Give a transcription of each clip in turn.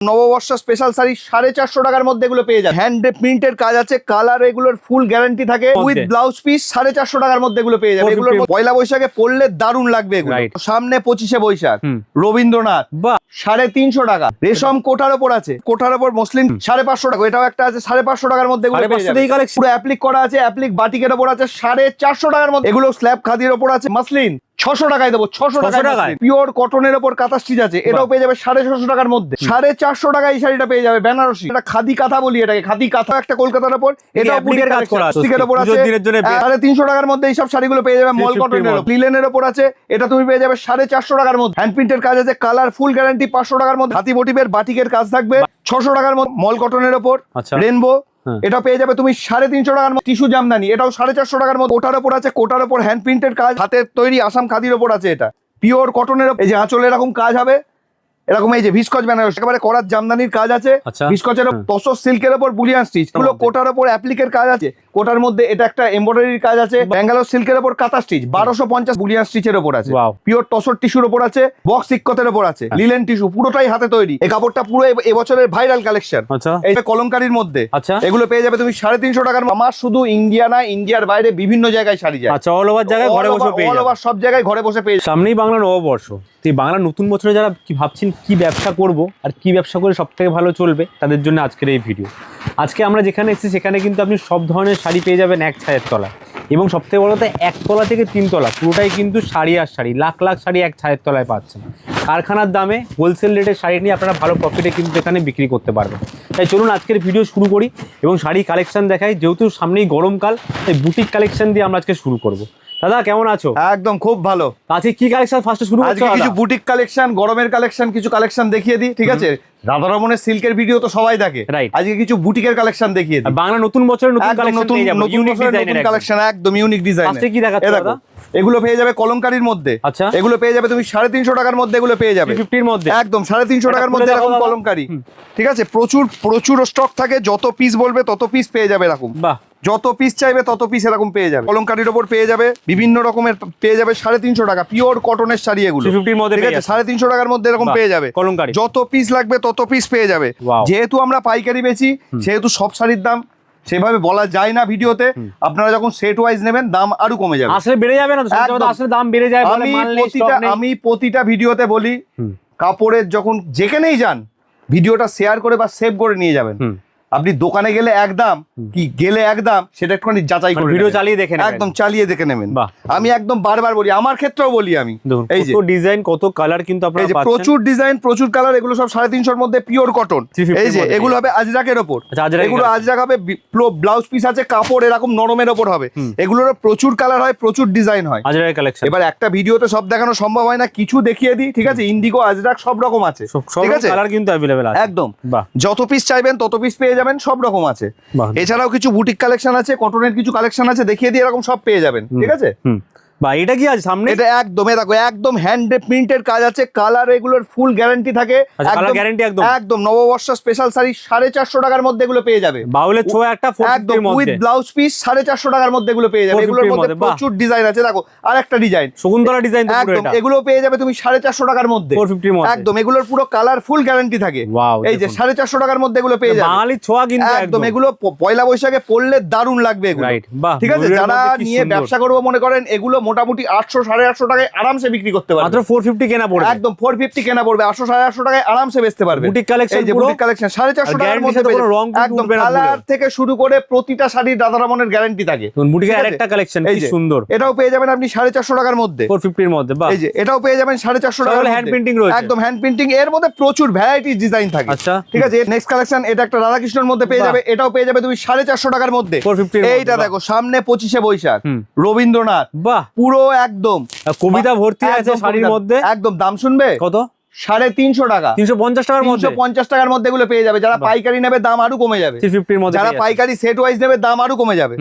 নববর্ষ স্পেশাল শাড়ি 450 টাকার মধ্যে এগুলো পেয়ে যাবে। হ্যান্ড প্রিন্টের কাজ আছে, কালার এগুলোর ফুল গ্যারান্টি থাকে, উইথ ব্লাউজ পিস 450 টাকার মধ্যে এগুলো পেয়ে যাবে। এগুলোর পয়লা বৈশাখে পরলে দারুণ লাগবে এগুলো। সামনে 25শে বৈশাখ, রবীন্দ্রনাথ 350 টাকা। রেশম কোটার ওপর আছে, কোটার ওপর মসলিন 550 টাকা। এটাও একটা আছে 550 টাকার মধ্যে এগুলো পেয়ে যাবে। পুরো অ্যাপ্লিক করা আছে, অ্যাপ্লিক বাটিকের ওপর আছে 450 টাকার মধ্যে। এগুলো স্ল্যাব খাদির ওপর আছে, মসলিন 600 টাকায় দেবো। 600 টাকায় পিওর কটনের ওপর কাঁথা স্টিচ আছে, এটাও পেয়ে যাবে 650 টাকার মধ্যে। 450 টাকায় এই শাড়িটা পেয়ে যাবে, বেনারসি। এটা খাদি কাঁথা বলি, এটাকে খাদি কাঁথা একটা কলকাতার ওপর, এটাও বুটিকের কাজ করা আছে, স্টিকের ওপর আছে। 350 টাকার মধ্যে এই সব শাড়িগুলো পেয়ে যাবে। মল কটনের লিলেনের ওপর আছে, এটা তুমি পেয়ে যাবে 450 টাকার মধ্যে। হ্যান্ড প্রিন্টের কাজ আছে, কালার ফুল গ্যারান্টি 500 টাকার মধ্যে। হাতি মোটিভের বাটিকের কাজ থাকবে 600 টাকার মধ্যে। মল কটনের ওপর রেনবো, এটা পেয়ে যাবে তুমি 350 টাকার মধ্যে। টিস্যু জামদানি, এটাও 450 টাকার মধ্যে। কোটার ওপর আছে, কোটার ওপর হ্যান্ড প্রিন্টের কাজ, হাতের তৈরি আসাম খাদির ওপর আছে। এটা পিওর কটনের, এই যে আঁচলে এরকম কাজ হবে, এরকম এই যে ভিসকচ বেনারস একেবারে করাত জামদানির কাজ আছে। ভিসকচের তসর সিল্কের উপর বুলিয়ান স্টিচ, এগুলো কোটার ওপর অ্যাপ্লিকের কাজ আছে। কোটার মধ্যে এটা একটা এমব্রয়ডারির কাজ আছে। ব্যাঙ্গালোর সিল্কের ওপর কাঁথা স্টিচ 1250 বুলিয়ান স্টিচের ওপর আছে। পিওর তসর টিস্যুর ওপর আছে, বক্স ইক্কতের ওপর আছে, লিলেন টিস্যু পুরোটাই হাতে তৈরি। এই কাপড়টা পুরো এবছরের ভাইরাল কালেকশন। এই কলমকারীর মধ্যে এগুলো পেয়ে যাবে তুমি 350 টাকার। আমার শুধু ইন্ডিয়া না, ইন্ডিয়ার বাইরে বিভিন্ন জায়গায় শাড়ি যায়। আচ্ছা, অল ওভার জায়গায় ঘরে বসে পেয়ে যাবে। অল ওভার সব জায়গায় ঘরে বসে পেয়ে যাবে। সামনেই বাংলা নববর্ষ, তো বাংলা নতুন বছরে যারা কি ভাবছেন কি ব্যবসা করব আর কি ব্যবসা করে সব থেকে ভালো চলবে, তাদের জন্য আজকের এই ভিডিও। আজকে আমরা যেখানে এসেছি সেখানে কিন্তু আপনি সব ধরনের শাড়ি পেয়ে যাবেন এক ছায়ের তলায়। এবং সবথেকে বড় কথা, 1 তলা থেকে 3 তলা পুরোটাই কিন্তু শাড়ি আর শাড়ি, লাখ লাখ শাড়ি এক ছায়ের তলায় পাচ্ছেন। কারখানার দামে হোলসেল রেটের শাড়ি নিয়ে আপনারা ভালো প্রফিটে কিন্তু এখানে বিক্রি করতে পারবেন। তাই চলুন আজকের ভিডিও শুরু করি এবং শাড়ি কালেকশন দেখাই। যেহেতু সামনেই গরমকাল, তাই বুটিক কালেকশন দিয়ে আমরা আজকে শুরু করব। দাদা কেমন আছো? একদম খুব ভালো। আজকে কি কালেকশন ফার্স্টে শুরু করছো? আজকে কিছু বুটিক কালেকশন, গরমের কালেকশন, কিছু কালেকশন দেখিয়ে দিই, ঠিক আছে? রাধারমণের সিল্কের ভিডিও তো সবাই দেখে, আজকে কিছু বুটিকের কালেকশন দেখিয়ে দিই। বাংলা নতুন বছরের নতুন কালেকশন পেয়ে যাবেন, ইউনিক ডিজাইনের কালেকশন, একদম ইউনিক ডিজাইন। আজকে কি দেখাচ্ছো দাদা? এগুলো পেয়ে যাবে কলমকারীর মধ্যে। আচ্ছা, এগুলো পেয়ে যাবে তুমি 350 টাকার মধ্যে। এগুলো পেয়ে যাবে 350 এর মধ্যে, একদম 350 টাকার মধ্যে এরকম কলমকারী, ঠিক আছে? প্রচুর প্রচুর স্টক থাকে, যত পিস বলবে তত পিস পেয়ে যাবে এরকম। বাহ, যত পিস চাইবে তত পিস এরকম পেয়ে যাবে। কলমকারীর ওপর পেয়ে যাবে বিভিন্ন রকমের, পেয়ে যাবে 350 টাকা পিওর কটনের শাড়ি এগুলো 350 এর মধ্যে, ঠিক আছে? 350 টাকার মধ্যে এরকম পেয়ে যাবে কলমকারী। যত পিস লাগবে তত পিস পেয়ে যাবে। যেহেতু আমরা পাইকারি বেচি, সেহেতু সব শাড়ির দাম সেভাবে বলা যায় না ভিডিওতে। আপনারা যখন সেট ওয়াইজ নেবেন দাম আরো কমে যাবে, আসলে বেড়ে যাবে না, আসলে দাম বেড়ে যায়। আমি প্রতিটা ভিডিওতে বলি, কাপড়ের যখন যেখানেই যান ভিডিওটা শেয়ার করে বা সেভ করে নিয়ে যাবেন। আপনি দোকানে গেলে একদম, কি গেলে একদম, সেটা একটুখানি যাচাই করে ভিডিও চালিয়ে দেখে নেবেন, একদম চালিয়ে দেখে নেবেন। আমি একদম বারবার বলি, আমার ক্ষেত্রেও বলি আমি। এই যে ডিজাইন, কত কালার কিন্তু আপনারা পাচ্ছেন, প্রচুর ডিজাইন, প্রচুর কালার। এগুলো সব 350 এর মধ্যে পিওর কটন। এই যে এগুলো হবে আজরাকের ওপর, এগুলো আজরাক হবে, ব্লাউজ পিস আছে, কাপড় এরকম নরমের ওপর হবে। এগুলোর প্রচুর কালার হয়, প্রচুর ডিজাইন হয়। আজরাকের কালেকশন এবার একটা ভিডিওতে সব দেখানো সম্ভব হয় না, কিছু দেখিয়ে দিই, ঠিক আছে? ইন্ডিগো, আজরাক সব রকম আছে, ঠিক আছে? কালার কিন্তু अवेलेबल আছে একদম। যত পিস চাইবেন তত পিস পেয়ে যাবেন, সব রকম আছে। এছাড়াও কিছু বুটিক কালেকশন আছে, কটনের কিছু কালেকশন আছে, দেখিয়ে দিয়ে এরকম সব পেয়ে যাবেন, ঠিক আছে? বা এটা কি আছে সামনে? এটা একদম দেখো, একদম হ্যান্ড প্রিন্টের কাজ আছে, কালার এগুলোর ফুল গ্যারান্টি থাকে, একদম নববর্ষ স্পেশাল শাড়ি 450 টাকার মধ্যে এগুলো পেয়ে যাবে। বাউলের ছোঁয়া একটা, একদম উইথ ব্লাউজ পিস 450 টাকার মধ্যে এগুলো পেয়ে যাবে। এগুলোর মধ্যে প্রচুর ডিজাইন আছে, দেখো আরেকটা ডিজাইন, শকুন্তলা ডিজাইন, একদম এগুলো পেয়ে যাবে তুমি 450 টাকার মধ্যে, 450 মধ্যে। একদম এগুলোর পুরো কালার ফুল গ্যারান্টি থাকে। এই যে 450 টাকার মধ্যে এগুলো পেয়ে যাবে। বাঙালির ছোঁয়া কিন্তু একদম। এগুলো পয়লা বৈশাখে পরলে দারুণ লাগবে এগুলো, ঠিক আছে? যারা নিয়ে ব্যবসা করবো মনে করেন, এগুলো মোটামুটি 800 850 টাকায় আরামসে বিক্রি করতে পারবে। মাত্র 450 কেনা পড়বে, একদম 450 কেনা পড়বে, 800 850 টাকায় আরামসে বেচতে পারবে। বুটিক কালেকশন, এই যে বুটিক কালেকশন 450 টাকার মধ্যে একদম কালার থেকে শুরু করে প্রতিটা শাড়ির রাধারমণের গ্যারান্টি থাকে। বুটিকের আরেকটা কালেকশন কি সুন্দর, এটাও পেয়ে যাবেন আপনি 450 টাকার মধ্যে, 450 এর মধ্যে। বাহ, এই যে এটাও পেয়ে যাবেন 450 টাকার মধ্যে। হ্যান্ড প্রিন্টিং রয়েছে, একদম হ্যান্ড প্রিন্টিং, এর মধ্যে প্রচুর ভ্যারাইটিস ডিজাইন থাকে। আচ্ছা, ঠিক আছে? নেক্সট কালেকশন, এটা একটা রাধাকৃষ্ণের মধ্যে পেয়ে যাবে, এটাও পেয়ে যাবে তুমি 450 টাকার মধ্যে, 450 এর। এইটা দেখো, সামনে 25শে বৈশাখ, রবীন্দ্রনাথ, বাহ, পুরো একদম কবিতা ভর্তি আছে শাড়ির মধ্যে। একদম দাম শুনবে কত? 350 টাকা, 350 টাকার মধ্যে, 350 টাকার মধ্যে এগুলো পেয়ে যাবে। যারা পাইকারি নেবে দাম আরো কমে যাবে, 350 এর মধ্যে। যারা পাইকারি সেট ওয়াইজ নেবে দাম আরো কমে যাবে।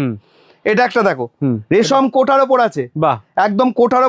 এটা একটা দেখো হুম। রেশম কোটার ওপর আছে, বাহ একদম কোটার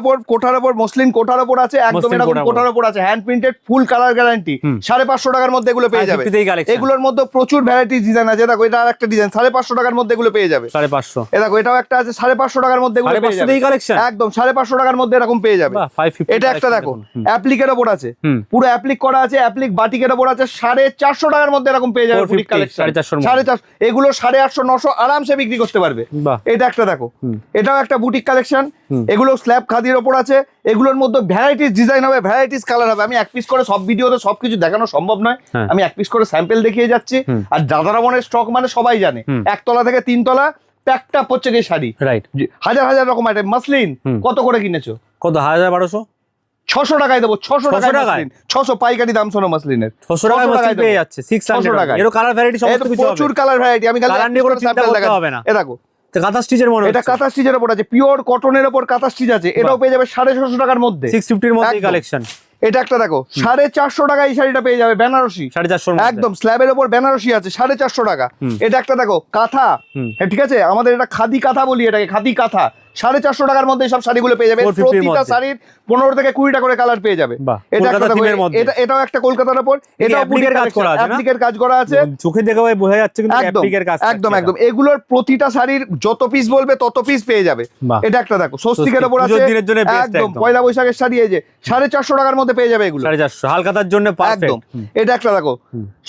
ওপর মসলিন কোটার ওপর আছে, একদম মসলিন এরকম কোটার কোটার ওপর আছে, hand printed full colour guarantee. হুম। 550 টাকার মধ্যে এগুলো পেয়ে যাবে। 550 কালেকশন, এগুলোর মধ্যে প্রচুর ভ্যারাইটি ডিজাইন আছে। দেখো এটা আর একটা ডিজাইন 550 টাকার মধ্যে এগুলো পেয়ে যাবে। 550, এ দেখো এটাও একটা আছে 550 টাকার মধ্যে এগুলো পেয়ে 550 যাবে। এই কালেকশন একদম 550 টাকার মধ্যে এরকম পেয়ে যাবে। বাহ 550 এটা একটা দেখো হুম। অ্যাপ্লিকের ওপর আছে, হুম। পুরো অ্যাপ্লিক করা আছে, অ্যাপ্লিক বাটিকের ওপর আছে, 450 টাকার মধ্যে এরকম পেয়ে যাবে। 450, 450 450 এগুলো 850 900 আরামসে বিক্রি করতে পারবে। বাহ এটা একটা দেখো হুম। এটাও একটা বুটিক কালেকশন। হুম। এগুলো স্ল্যাব খাদির ওপর আছে, এগুলোর মধ্যে ভ্যারাইটিস ডিজাইন হবে, ভ্যারাইটিস কালার হবে। আমি এক পিস করে সব ভিডিওতে সবকিছু দেখানো সম্ভব নয়, হ্যাঁ। আমি এক পিস করে স্যাম্পল দেখিয়ে যাচ্ছি। হুম। আর দাদারামনের স্টক মানে সবাই জানে, হুম। একতলা থেকে 3 তলা প্যাকটা হচ্ছে গিয়ে শাড়ি, রাইট। হাজার হাজার রকম আইটেম। মাসলিন হুম। কত করে কিনেছো? কত 1200? 600 টাকায় দেবো। 600 টাকায় 600 মাসলিন, 600 পাইকারি দাম শোনো মাসলিনের। 600 টাকায় মাসলিন পেয়ে যাচ্ছে 600 টাকা। এরও কালার ভ্যারাইটি সমস্ত কিছু হবে। প্রচুর কালার ভ্যারাইটি, আমি খালি কালার নিয়ে কোনো চিন্তা করতে হবে না। এ দেখো তো কাঁথা স্টিচের মনে এটা হচ্ছে কাঁথা স্টিচের ওপর আছে, পিওর কটনের ওপর কাঁথা স্টিচ আছে। এটাও পেয়ে যাবে 650 টাকার মধ্যে, 650 এর মধ্যে একদম। কালেকশন। এটা একটা দেখো 450 টাকায় এই শাড়িটা পেয়ে যাবে, বেনারসি 450 এর মধ্যে একদম স্ল্যাবের ওপর বেনারসি আছে 450 টাকা। হুম। এটা একটা দেখো কাঁথা, হুম। হ্যাঁ, ঠিক আছে, আমাদের এটা খাদি কাঁথা বলি, এটাকে খাদি কাঁথা। 450 টাকার মধ্যে সব শাড়িগুলো পেয়ে যাবে। 450 এর প্রতিটা মধ্যে। শাড়ির 15 থেকে 20টা করে কালার পেয়ে যাবে। বাহ, এটা একটা কলকাতা দেখো, থিমের মধ্যে। এটাও একটা কলকাতার ওপর, এটাও অ্যাপ্লিকের কাজ করা আছে না? অ্যাপ্লিকের কাজ করা আছে। চোখে দেখে ভাই বোঝা যাচ্ছে কিন্তু একদম অ্যাপ্লিকের কাজ একদম একদম এগুলোর প্রতিটা শাড়ির যত পিস বলবে তত পিস পেয়ে যাবে। বাহ। এটা একটা দেখো স্বস্তিকের স্বস্তিক, ওপর আছে, পুজোর দিনের জন্য best একদম একদম। পয়লা বৈশাখের শাড়ি, এই যে 450 টাকার মধ্যে পেয়ে যাবে এগুলো। 450 হালকাতার জন্য একদম। পারফেক্ট। এটা একটা দেখো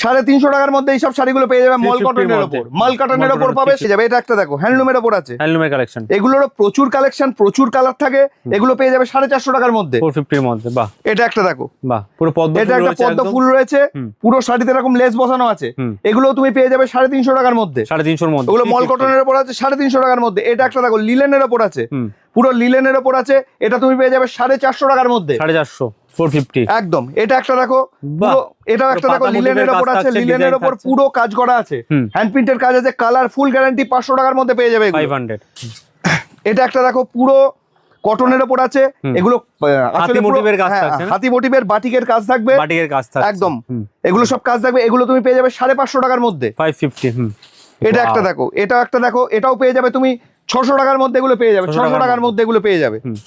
350 টাকার মধ্যে এইসব শাড়িগুলো পেয়ে যাবে, মল 350 কটনের মধ্যে। ওপর, মাল কটনের ওপর পাবে, পেয়ে যাবে। এটা একটা দেখো হ্যান্ডলুমের ওপর আছে, হ্যান্ডলুমের কালেকশন এগুলোরও প্রচুর কালেকশন, প্রচুর কালার থাকে, এগুলো পেয়ে যাবে 450 টাকার মধ্যে। 450 এর মধ্যে। বাহ এটা একটা দেখো, বাহ, পুরো পদ্ম এটা ফুল একটা রয়েছে পদ্ম একদম। ফুল রয়েছে, হুম। পুরো শাড়িতে এরকম লেস বসানো আছে, হুম। এগুলো তুমি পেয়ে যাবে 350 টাকার মধ্যে। 350 এর মধ্যে। ওগুলো মল 350 কটনের ওপর আছে 350 টাকার মধ্যে। এটা একটা দেখো লিলেনের ওপর আছে, হুম। পুরো লিলেনের ওপর আছে, এটা তুমি পেয়ে যাবে 450 টাকার মধ্যে। 450 450 একদম। এটা একটা দেখো বাহ। পুরো, এটাও একটা পুরো দেখো পাতা লিলেনের মোটিভের ওপর কাজ আছে, থাকছে, লিলেনের ডিজাইন ওপর থাকছে। পুরো কাজ করা আছে, হুম। হ্যান্ড প্রিন্টের কাজ আছে, কালার ফুল গ্যারান্টি, 500 টাকার মধ্যে পেয়ে যাবে এগুলো। 500। এটা একটা দেখো পুরো কটনের ওপর আছে, হুম। এগুলো আসলে হাতি পুরো- মোটিভের কাজ হ্যাঁ, থাকছে না? হাতি মোটিভের বাটিকের কাজ থাকবে, বাটিকের কাজ থাকছে একদম। হুম। এগুলো সব কাজ থাকবে, এগুলো তুমি পেয়ে যাবে 550 টাকার মধ্যে। 550 হুম। এটা একটা Wow। দেখো, এটাও একটা দেখো, এটাও পেয়ে যাবে তুমি 600 টাকার মধ্যে এগুলো পেয়ে যাবে, 600 600 টাকার মধ্যে এগুলো পেয়ে যাবে। হুম।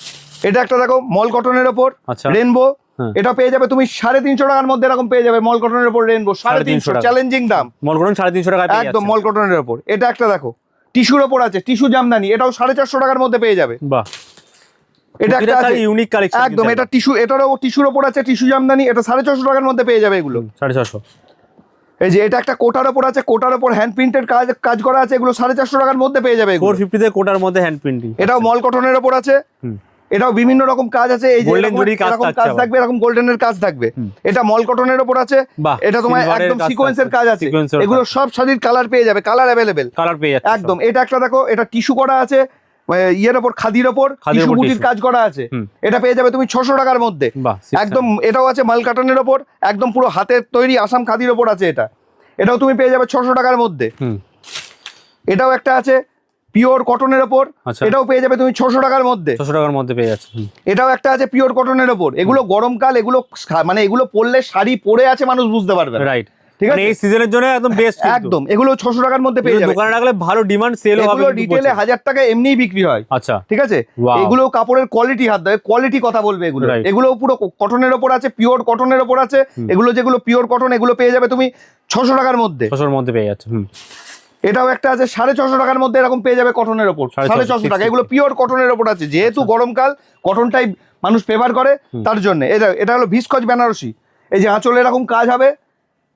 এটা একটা দেখো মল কটনের ওপর আচ্ছা। রেনবো, হ্যাঁ। এটা পেয়ে যাবে তুমি 350 টাকার মধ্যে এরকম পেয়ে যাবে, মল কটনের ওপর রেনবো 350 350, টাকা। চ্যালেঞ্জিং দাম মল করুন 350 টাকায় পেয়ে একদম, যাচ্ছে। মল কটনের ওপর। এটা একটা দেখো টিস্যুর ওপর আছে, টিস্যু জামদানি, এটাও 450 টাকার মধ্যে পেয়ে যাবে। বাহ, এটা একটা আছে ইউনিক কালেকশন একদম, এটা টিস্যু, এটারও টিস্যুর ওপর আছে, টিস্যু জামদানি, এটা 450 টাকার মধ্যে পেয়ে যাবে এগুলো। 450 এই যে এটা একটা কোটার ওপর আছে, কোটার ওপর হ্যান্ড প্রিন্টের কাজ করা আছে, এগুলো 450 টাকার মধ্যে পেয়ে যাবে এগুলো। 450 তে কোটার মধ্যে হ্যান্ড প্রিন্টিং। এটাও মল কটনের ওপর আছে, হুম। এটাও বিভিন্ন রকম কাজ আছে, এই যে Golden এরকম জরির কাজ এরকম থাকছে কাজ আবার। থাকবে, এরকম গোল্ডেনের কাজ থাকবে। হুম। এটা মল কটনের ওপর আছে, বাহ, এটা তোমার silver-এর একদম কাজ সিকোয়েন্সের থাকছে, কাজ আছে, sequence-এর এগুলো কাজ। সব শাড়ির কালার পেয়ে যাবে, কালার অ্যাভেলেবেল কালার পেয়ে যাচ্ছে একদম। এটা একটা দেখো, এটা টিস্যু করা আছে, ইয়ের ওপর খাদির ওপর খাদির টিস্যু ওপর বুটির tissue। কাজ করা আছে, হুম। এটা পেয়ে যাবে তুমি 600 টাকার মধ্যে। বাহ, একদম। এটাও আছে মাল কাটনের ওপর, একদম পুরো হাতের তৈরি আসাম খাদির ওপর আছে, এটাও তুমি পেয়ে যাবে 600 টাকার মধ্যে। হুম। এটাও একটা আছে পিওর কটনের ওপর, আচ্ছা। এটাও পেয়ে যাবে তুমি 600 টাকার মধ্যে। 600 টাকার মধ্যে পেয়ে যাচ্ছে। হুম। এটাও একটা আছে পিওর কটনের ওপর, এগুলো গরমকাল, এগুলো মানে এগুলো পরলে শাড়ি পরে আছে মানুষ বুঝতে পারবে না। রাইট, ঠিক মানে আছে, এই সিজনের জন্য একদম বেস্ট। একদম। এগুলো 600 টাকার মধ্যে পেয়ে যাবে, দোকানে রাখলে ভালো ডিমান্ড সেল হবে। এগুলো ডিটেলে 1000 টাকা এমনিই বিক্রি হয়। আচ্ছা, ঠিক আছে, Wow। এগুলো কাপড়ের কোয়ালিটি, হাত দেয় কোয়ালিটি কথা বলবে এগুলো। Right। এগুলো পুরো কটনের ওপর আছে, পিওর কটনের ওপর আছে, এগুলো যেগুলো পিওর কটন, এগুলো পেয়ে যাবে তুমি 600 টাকার মধ্যে। 600 এর মধ্যে পেয়ে যাচ্ছে। হুম। এটাও একটা আছে 650 টাকার মধ্যে এরকম পেয়ে যাবে কটনের ওপর, 650 টাকা। এগুলো পিওর কটনের ওপর আছে, যেহেতু গরমকাল কটনটাই মানুষ প্রেফার করে, তার জন্য। এটা হলো ভিসকজ বেনারসি, এই যে আঁচলে এরকম কাজ হবে,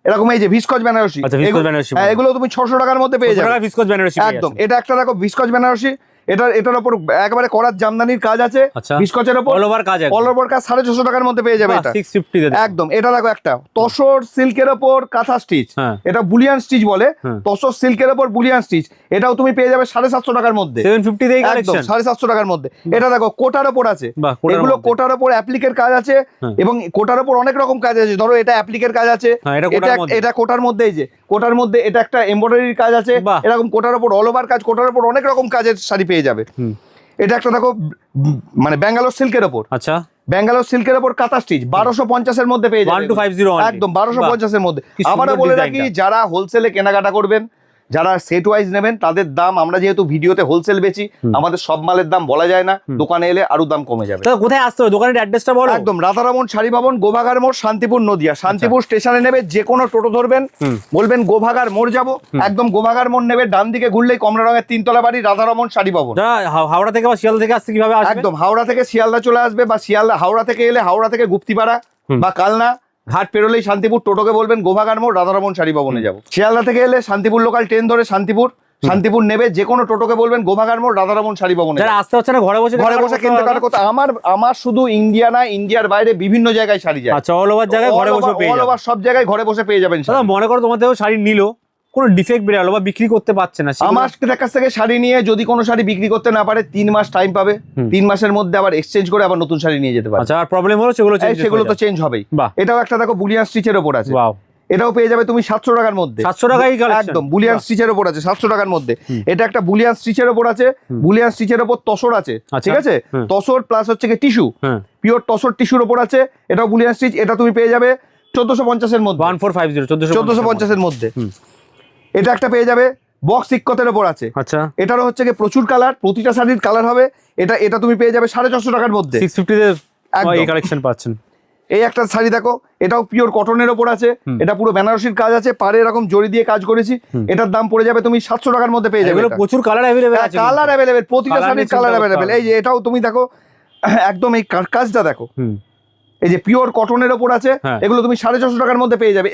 এরকম এই যে ভিসকজ বেনারসি, আচ্ছা, ভিসকজ বেনারসি। হ্যাঁ, এগুলো তুমি 600 টাকার মধ্যে পেয়ে যাবে। ভিসকজ বেনারসি পেয়ে একদম। যাচ্ছে। এটা একটা দেখো ভিসকজ বেনারসি, এটার উপর একেবারে করার জামদানির কাজ আছে, আচ্ছা। ভিসকজের উপর অল ওভার কাজ একদম। অল ওভার কাজ 650 টাকার মধ্যে পেয়ে যাবে এটা। 650 তে। একদম। এটা দেখো একটা তসর সিল্কের ওপর কাঁথা স্টিচ, হ্যাঁ। এটা বুলিয়ান স্টিচ বলে, হ্যাঁ। তসর সিল্কের ওপর বুলিয়ান স্টিচ, এটাও তুমি পেয়ে যাবে 750 টাকার মধ্যে। 750 তে একদম কালেকশন। 750 টাকার মধ্যে। এটা দেখো কোটার ওপর আছে, বাহ, কোটার এগুলো মধ্যে। কোটার ওপর অ্যাপ্লিকের কাজ আছে, হ্যাঁ। এবং কোটার ওপর অনেক রকম কাজ আছে। ধরো এটা অ্যাপ্লিকের কাজ আছে, হ্যাঁ, এটা কোটার মধ্যে। এটা কোটার মধ্যে, এই যে কোটার মধ্যে এটা একটা এমব্রয়ডারির কাজ আছে, বাহ। এরকম কোটার ওপর অল ওভার কাজ, কোটার ওপর অনেক রকম কাজের শাড়ি পেয়ে যাবে। হুম। এটা একটা দেখো মানে ব্যাঙ্গালোর সিল্কের ওপর, আচ্ছা, ব্যাঙ্গালোর সিল্কের ওপর কাঁথা স্টিচ 1250 এর মধ্যে পেয়ে যাবে। 1250 only। একদম 1250 এর মধ্যে। কি সুন্দর আবারও বলে design রাখি, টা। যারা হোলসেলে কেনাকাটা করবেন যারা সেট ওয়াইজ নেবেন তাদের দাম আমরা যেহেতু ভিডিওতে হোলসেল বেচি, আমাদের সব মালের দাম বলা যায় না, দোকানে এলে আরো দাম কমে যাবে। কোথায় আসতে হবে, দোকানের অ্যাড্রেসটা বলো। একদম রাধারমন শাড়ি ভবন, গোভাগার মোড়, শান্তিপুর, নদিয়া। শান্তিপুর স্টেশনে নেবে, যে কোনো টোটো ধরবেন, বলবেন গোভাগার মোড় যাবো, একদম গোভাগার মোড় নেবে, ডান দিকে ঘুরলেই কমলা রঙের 3 তলা বাড়ি, রাধারমন শাড়ি ভবন। হাওড়া থেকে বা শিয়ালদা থেকে আসতে কিভাবে আসবে? একদম হাওড়া থেকে শিয়ালদা চলে আসবে, বা শিয়ালদা হাওড়া থেকে এলে হাওড়া থেকে গুপ্তিপাড়া বা কালনা ঘাট পেরোলেই শান্তিপুর, টোটোকে বলবেন গোভাগার মোড়, রাধারমন শাড়ি ভবনে যাবো। শিয়ালদা থেকে এলে শান্তিপুর লোকাল ট্রেন ধরে শান্তিপুর নেবে, যে কোনো টোটোকে বলবেন গোভাগার মোড়, রাধারমন শাড়ি ভবনে। যারা আসতে হচ্ছে না, ঘরে বসে কিনতে পারার কথা। আমার শুধু ইন্ডিয়া না, ইন্ডিয়ার বাইরে বিভিন্ন জায়গায় শাড়ি যায়। আচ্ছা, অল ওভার জায়গায় ঘরে বসে পেয়ে যাবেন। অল ওভার সব জায়গায় ঘরে বসে পেয়ে যাবেন। মনে করো তোমাদের শাড়ি নিলো, কোনো ডিফেক্ট বেরোলো বা বিক্রি করতে পারছে না, আমার কাছ থেকে শাড়ি নিয়ে যদি কোনো শাড়ি বিক্রি করতে না পারে 3 মাস টাইম পাবে, 3 মাসের মধ্যে আবার এক্সচেঞ্জ করে আবার নতুন শাড়ি নিয়ে যেতে পারে। আচ্ছা, আর প্রবলেম হলো সেগুলো তো চেঞ্জ হবেই। এটাও একটা দেখো বুলিয়ান স্টিচের উপর আছে, এটাও পেয়ে যাবে তুমি 700 টাকার মধ্যে। 700 টাকায় একদম বুলিয়ান স্টিচের উপর আছে 700 টাকার মধ্যে। এটা একটা বুলিয়ান স্টিচের উপর আছে, বুলিয়ান স্টিচের উপর তসর আছে, ঠিক আছে, তসর প্লাস হচ্ছে কি টিস্যু, পিওর তসর টিস্যুর উপর আছে, এটাও বুলিয়ান স্টিচ। এটা তুমি পেয়ে যাবে 1450 এর মধ্যে, 1450 এর মধ্যে। এটা একটা পেয়ে যাবে বক্স ইক্কতের উপর আছে। আচ্ছা, এটারও হচ্ছে কি প্রচুর কালার, প্রতিটা শাড়ির কালার হবে। এটা তুমি পেয়ে যাবে 450 টাকার মধ্যে, 650 এর এই কালেকশন পাচ্ছেন। এই একটা শাড়ি দেখো, এটাও পিওর কটনের ওপর আছে, এটা পুরো বেনারসির কাজ আছে, পাড়ে এরকম জড়ি দিয়ে কাজ করেছি। এটার দাম পড়ে যাবে তুমি 700 টাকার মধ্যে পেয়ে যাবে। প্রচুর কালার অ্যাভেলেবেল আছে, কালার অ্যাভেলেবেল, প্রতিটা শাড়ির কালার অ্যাভেলেবেল। এই যে এটাও তুমি দেখো, একদম এই কাজটা দেখো, এই যে পিওর কটনের ওপর আছে, এগুলো তুমি 650 টাকার মধ্যে পেয়ে যাবে।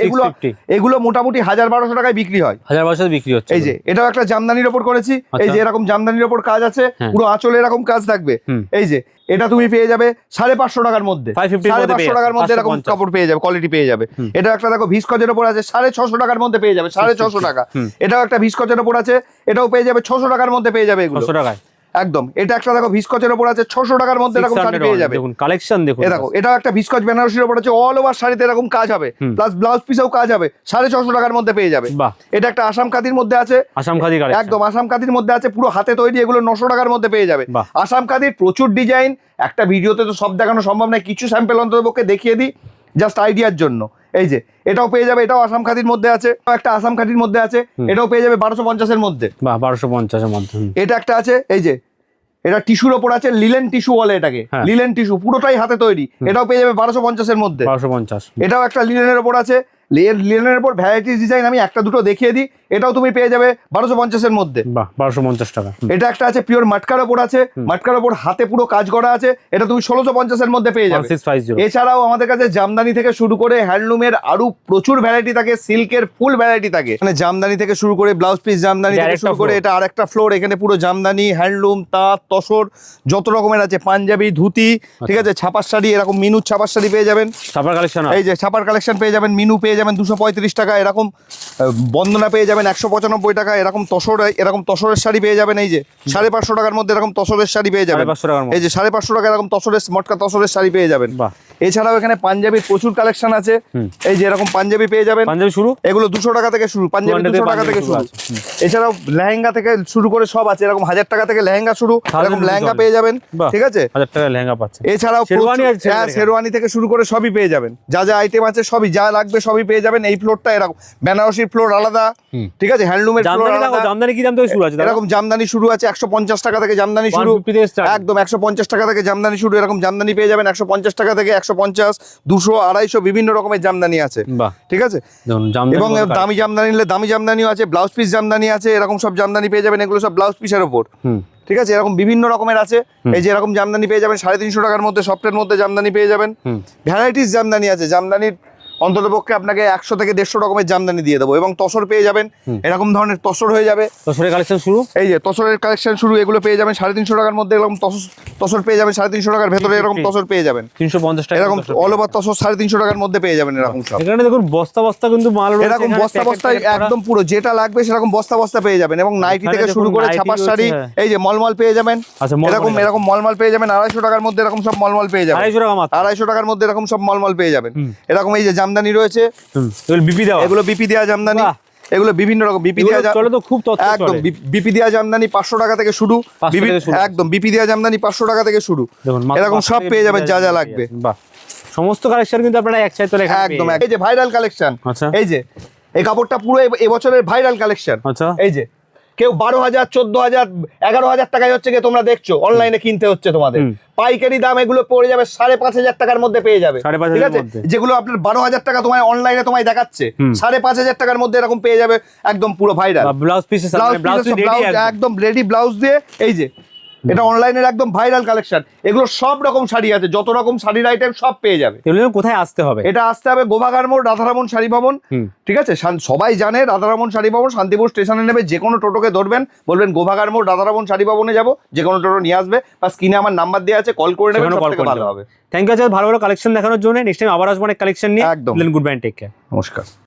এগুলো মোটামুটি 1000-1200 টাকায় বিক্রি হয়, 1000-1200 বিক্রি হচ্ছে। এই যে এটাও একটা জামদানির ওপর করেছি, এই যে এরকম জামদানির ওপর কাজ আছে, পুরো আঁচলে এরকম কাজ থাকবে। এই যে এটা তুমি পেয়ে যাবে 550 টাকার মধ্যে, 550 টাকার মধ্যে এরকম কাপড় পেয়ে যাবে, কোয়ালিটি পেয়ে যাবে। এটা একটা দেখো ভিসকজের ওপর আছে, 650 টাকার মধ্যে পেয়ে যাবে, 650 টাকা। এটাও একটা ভিসকজের ওপর আছে, এটাও পেয়ে যাবে 600 টাকার মধ্যে পেয়ে যাবে, এগুলো 600 টাকায় একদম। এটা একটা দেখো ভিসকচের উপর আছে, 600 টাকার মধ্যে এরকম শাড়ি পেয়ে যাবে। দেখুন কালেকশন দেখুন, দেখো এটাও একটা ভিসকচ বেনারসির উপর আছে, অল ওভার শাড়িতে এরকম কাজ হবে, প্লাস ব্লাউজ পিসেও কাজ হবে, 650 টাকার মধ্যে পেয়ে যাবে। এটা একটা আসাম খাদির মধ্যে আছে, আসাম খাদি কালেকশন, একদম আসাম খাদির মধ্যে আছে, পুরো হাতে তৈরি, এগুলো 900 টাকার মধ্যে পেয়ে যাবে। আসাম খাদির প্রচুর ডিজাইন, একটা ভিডিওতে তো সব দেখানো সম্ভব নয়, কিছু স্যাম্পল অন্ততপক্ষে দেখিয়ে দিই জাস্ট আইডিয়ার জন্য। এই যে এটাও পেয়ে যাবে, এটাও আসাম খাদির মধ্যে আছে, একটা আসাম খাদির মধ্যে আছে, এটাও পেয়ে যাবে 1250 এর মধ্যে। 1250 এর মধ্যে। এটা একটা আছে, এই যে এটা টিস্যুর ওপর আছে, লিলেন টিস্যু বলে এটাকে, লিলেন টিস্যু পুরোটাই হাতে তৈরি, এটাও পেয়ে যাবে 1250 এর মধ্যে। 1250। এটাও একটা লিলেনের ওপর আছে, লিলেনের ওপর ভ্যারাইটিস ডিজাইন আমি একটা দুটো দেখিয়ে দিই, এটাও তুমি পেয়ে যাবে 1250 এর মধ্যে। 1250 টাকা। এটা একটা আছে পিওর মাটকার ওপর আছে, মাটকার ওপর হাতে পুরো কাজ করা আছে, এটা তুমি 1650 এর মধ্যে পেয়ে যাবে। এছাড়াও আমাদের কাছে জামদানি থেকে শুরু করে হ্যান্ডলুমের আরো প্রচুর ভ্যারাইটি থাকে, সিল্কের ফুল ভ্যারাইটি থাকে, মানে জামদানি থেকে শুরু করে ব্লাউজ পিস জামদানি থেকে শুরু করে, এটা আরেকটা ফ্লোর, এখানে পুরো জামদানি, হ্যান্ডলুম, তাঁত, তসর যত রকমের আছে, পাঞ্জাবি, ধুতি, ঠিক আছে, ছাপার শাড়ি, এরকম মিনু ছাপার শাড়ি পেয়ে যাবেন, ছাপার কালেকশন, এই যে ছাপার কালেকশন পেয়ে যাবেন, মিনু পেয়ে যাবেন 235 টাকা, এরকম বন্দনা পেয়ে যাবেন 195 টাকা, এরকম তসরের শাড়ি পেয়ে যাবেন, এই যে 550 টাকার মধ্যে এরকম তসরের শাড়ি পেয়ে যাবেন, এই যে 550 টাকা এরকম তসরের মটকা তসরের শাড়ি পেয়ে যাবেন। এছাড়াও এখানে পাঞ্জাবির প্রচুর কালেকশন আছে, এই যে এরকম পাঞ্জাবি পেয়ে যাবেন, পাঞ্জাবি শুরু, এগুলো 200 টাকা থেকে শুরু, পাঞ্জাবি 200 টাকা থেকে শুরু। এছাড়াও লেহেঙ্গা থেকে শুরু করে সব আছে, এরকম 1000 টাকা থেকে লেহেঙ্গা শুরু, এরকম লেহেঙ্গা পেয়ে যাবেন, ঠিক আছে, 1000 টাকা লেহেঙ্গা পাচ্ছেন। এছাড়াও শেরওয়ানি থেকে শুরু করে সবই পেয়ে যাবেন, যা যা আইটেম আছে সবই, যা লাগবে সবই পেয়ে যাবেন। এই ফ্লোরটা এরকম, বেনারসির ফ্লোর আলাদা, ঠিক আছে, হ্যান্ডলুমের ফ্লোর আলাদা। জামদানি কি দাম থেকে শুরু আছে? এরকম জামদানি শুরু আছে 150 টাকা থেকে, জামদানি শুরু একদম 150 টাকা থেকে জামদানি শুরু, এরকম জামদানি পেয়ে যাবেন 150 টাকা থেকে, 150, 200, 250 বিভিন্ন রকমের জামদানি আছে, ঠিক আছে। এবং দামি জামদানি নিলে দামি জামদানিও আছে, ব্লাউজ পিস জামদানি আছে, এরকম সব জামদানি পেয়ে যাবেন, এগুলো সব ব্লাউজ পিসের ওপর, ঠিক আছে, এরকম বিভিন্ন রকমের আছে। এই যে এরকম জামদানি পেয়ে যাবেন 350 টাকার মধ্যে, সফটের মধ্যে জামদানি পেয়ে যাবেন, ভ্যারাইটিস জামদানি আছে। জামদানির অন্ততপক্ষে আপনাকে 100 থেকে 150 রকমের জামদানি দিয়ে দেবো, এবং তসর পেয়ে যাবেন, এরকম ধরনের তসর হয়ে যাবে, তসরের কালেকশন শুরু, এই যে তসরের কালেকশন শুরু, এগুলো পেয়ে যাবেন 350 টাকার মধ্যে, এরকম তসর পেয়ে যাবেন 350 টাকার ভেতরে, এরকম তসর পেয়ে যাবেন 350 টাকা, এরকম অল ওভার তসর 350 টাকার মধ্যে পেয়ে যাবেন। এরকম সব এখানে দেখুন বস্তা বস্তা কিন্তু মাল রয়েছে, এরকম বস্তা বস্তা একদম পুরো যেটা লাগবে সেরকম বস্তা বস্তা পেয়ে যাবেন। এবং নাইটি থেকে শুরু করে ছাপার শাড়ি, এই যে মলমল পেয়ে যাবেন, এরকম মলমল পেয়ে যাবেন 250 টাকার মধ্যে, এরকম সব মলমল পেয়ে যাবেন 250 টাকার মধ্যে, এরকম সব মলমল পেয়ে যাবেন। এরকম এই যে জামদানি রয়েছে, এগুলো বিপি দেওয়া জামদানি, এগুলো বিভিন্ন রকম বিপি দেওয়া, একদম বিপি দেওয়া জামদানি 500 টাকা থেকে শুরু, একদম বিপি দেওয়া জামদানি 500 টাকা থেকে শুরু, এরকম সব পেয়ে যাবেন যা যা লাগবে। সমস্ত কালেকশন কিন্তু আপনারা এক সাইড তোলে, একদম। এই যে ভাইরাল কালেকশন, এই যে এই কাপড়টা পুরো এবছরের ভাইরাল কালেকশন। আচ্ছা, এই যে কেউ 12,000, 14,000, 11,000 টাকায় হচ্ছে গিয়ে তোমরা দেখছো অনলাইনে কিনতে হচ্ছে তোমাদের, পাইকারি দাম এগুলো পড়ে যাবে 5,500 টাকার মধ্যে পেয়ে যাবে। 5,500 ঠিক আছে, যেগুলো আপনার 12,000 টাকা তোমায় অনলাইনে তোমায় দেখাচ্ছে 5,500 টাকার মধ্যে এরকম পেয়ে যাবে, একদম পুরো ভাইরাল। ব্লাউজ পিস একদম রেডি ব্লাউজ দিয়ে। এই যে এটা অনলাইনের একদম ভাইরাল কালেকশন। এগুলো সব রকম শাড়ি আছে, যত রকম শাড়ির আইটেম সব পেয়ে যাবে। এগুলো কোথায় আসতে হবে? এটা আসতে হবে গোভাগার মোড়, রাধারমন শাড়ি ভবন। ঠিক আছে, সবাই জানে রাধারমন শাড়ি ভবন, শান্তিপুর স্টেশনে নেবে, যে কোনো টোটোকে ধরবেন, বলবেন গোভাগার মোড় রাধারমন শাড়ি ভবনে যাবো, যে কোনো টোটো নিয়ে আসবে, বা স্ক্রিনে আমার নাম্বার দেওয়া আছে, কল করে নেবেন, সবথেকে ভালো হবে। থ্যাংক ইউ ভালো ভালো কালেকশন দেখানোর জন্য। নেক্সট টাইম আবার আসবো অনেক কালেকশন নিয়ে। একদম। গুড বাই, টেক কেয়ার, নমস্কার।